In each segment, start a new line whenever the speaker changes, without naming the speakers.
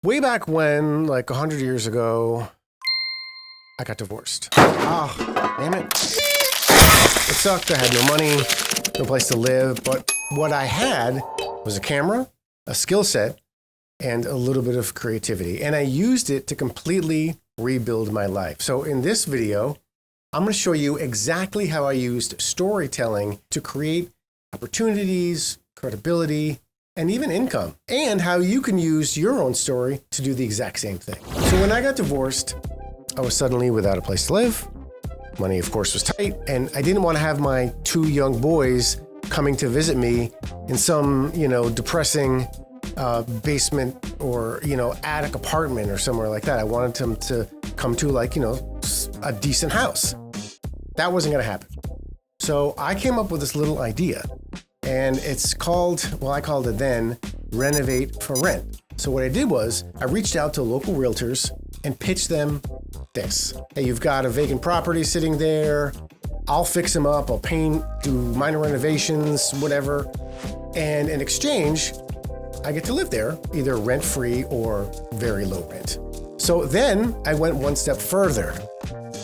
Way back when, like 100 years ago, I got divorced. Ah, damn it. It sucked. I had no money, no place to live. But what I had was a camera, a skill set, and a little bit of creativity. And I used it to completely rebuild my life. So in this video, I'm going to show you exactly how I used storytelling to create opportunities, credibility, and even income, and how you can use your own story to do the exact same thing. So when I got divorced, I was suddenly without a place to live. Money, of course, was tight, and I didn't want to have my two young boys coming to visit me in some, depressing basement or, attic apartment or somewhere like that. I wanted them to come to a decent house. That wasn't going to happen. So I came up with this little idea, and it's called, I called it then, Renovate for Rent. So what I did was I reached out to local realtors and pitched them this. Hey, you've got a vacant property sitting there. I'll fix them up. I'll paint, do minor renovations, whatever. And in exchange, I get to live there, either rent-free or very low rent. So then I went one step further.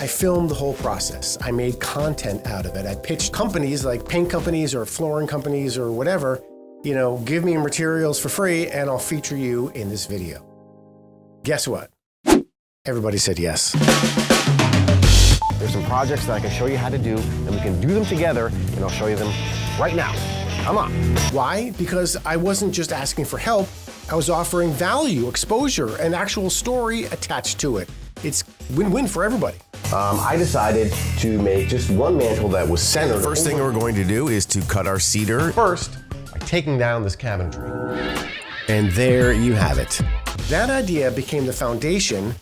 I filmed the whole process. I made content out of it. I pitched companies like paint companies or flooring companies or whatever, give me materials for free and I'll feature you in this video. Guess what? Everybody said yes.
There's some projects that I can show you how to do, and we can do them together, and I'll show you them right now. Come on.
Why? Because I wasn't just asking for help. I was offering value, exposure, and actual story attached to it. It's win-win for everybody.
I decided to make just one mantle that was centered.
First thing we're going to do is to cut our cedar.
First, by taking down this cabinetry.
And there you have it. That idea became the foundation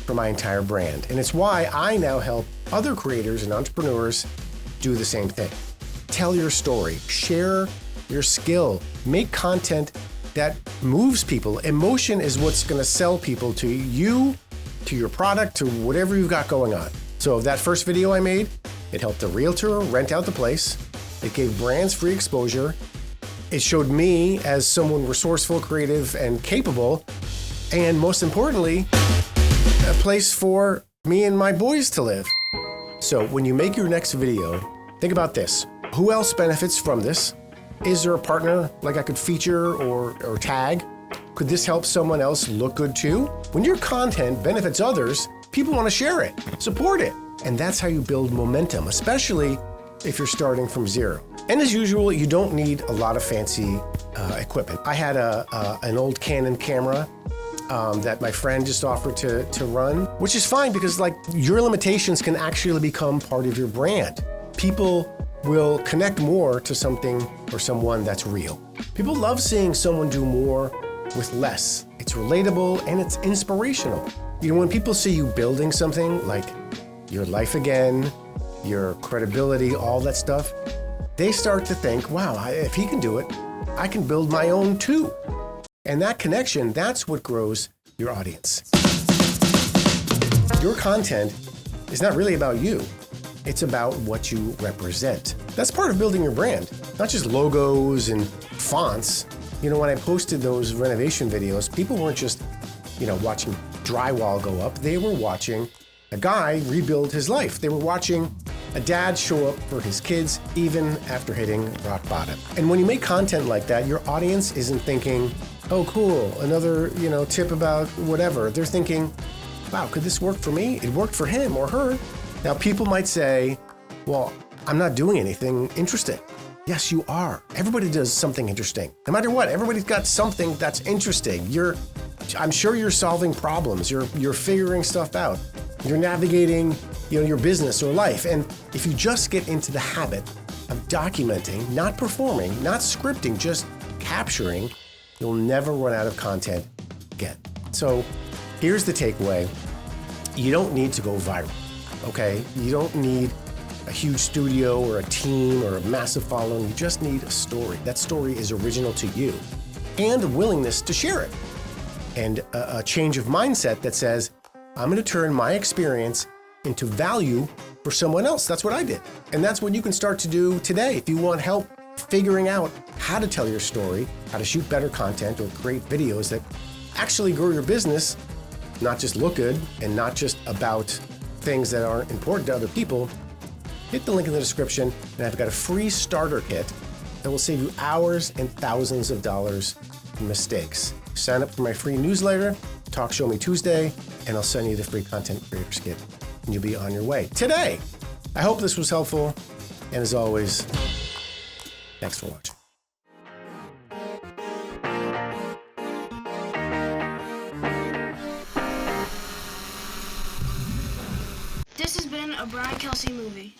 for my entire brand. And it's why I now help other creators and entrepreneurs do the same thing. Tell your story, share your skill, make content that moves people. Emotion is what's going to sell people to you, to your product, to whatever you've got going on. So that first video I made, it helped a realtor rent out the place. It gave brands free exposure. It showed me as someone resourceful, creative, and capable. And most importantly, a place for me and my boys to live. So when you make your next video, think about this. Who else benefits from this? Is there a partner like I could feature or tag? Could this help someone else look good too? When your content benefits others, people want to share it, support it. And that's how you build momentum, especially if you're starting from zero. And as usual, you don't need a lot of fancy equipment. I had an old Canon camera that my friend just offered to run, which is fine because your limitations can actually become part of your brand. People will connect more to something or someone that's real. People love seeing someone do more with less. It's relatable and it's inspirational. When people see you building something like your life again, your credibility, all that stuff, they start to think, wow, if he can do it, I can build my own too. And that connection, that's what grows your audience. Your content is not really about you. It's about what you represent. That's part of building your brand, not just logos and fonts. When I posted those renovation videos, people weren't just, watching drywall go up. They were watching a guy rebuild his life. They were watching a dad show up for his kids, even after hitting rock bottom. And when you make content like that, your audience isn't thinking, oh, cool, another, tip about whatever. They're thinking, wow, could this work for me? It worked for him or her. Now, people might say, well, I'm not doing anything interesting. Yes, you are. Everybody does something interesting. No matter what, everybody's got something that's interesting. I'm sure you're solving problems. You're figuring stuff out. You're navigating, your business or life. And if you just get into the habit of documenting, not performing, not scripting, just capturing, you'll never run out of content again. So here's the takeaway. You don't need to go viral, okay? You don't need a huge studio or a team or a massive following. You just need a story. That story is original to you and the willingness to share it. And a change of mindset that says, I'm going to turn my experience into value for someone else. That's what I did. And that's what you can start to do today. If you want help figuring out how to tell your story, how to shoot better content or create videos that actually grow your business, not just look good and not just about things that aren't important to other people, hit the link in the description and I've got a free starter kit that will save you hours and thousands of dollars in mistakes. Sign up for my free newsletter, Talk Show Me Tuesday, and I'll send you the free content creators kit and you'll be on your way today. I hope this was helpful. And as always, thanks for watching.
This has been a Brian Kelsey movie.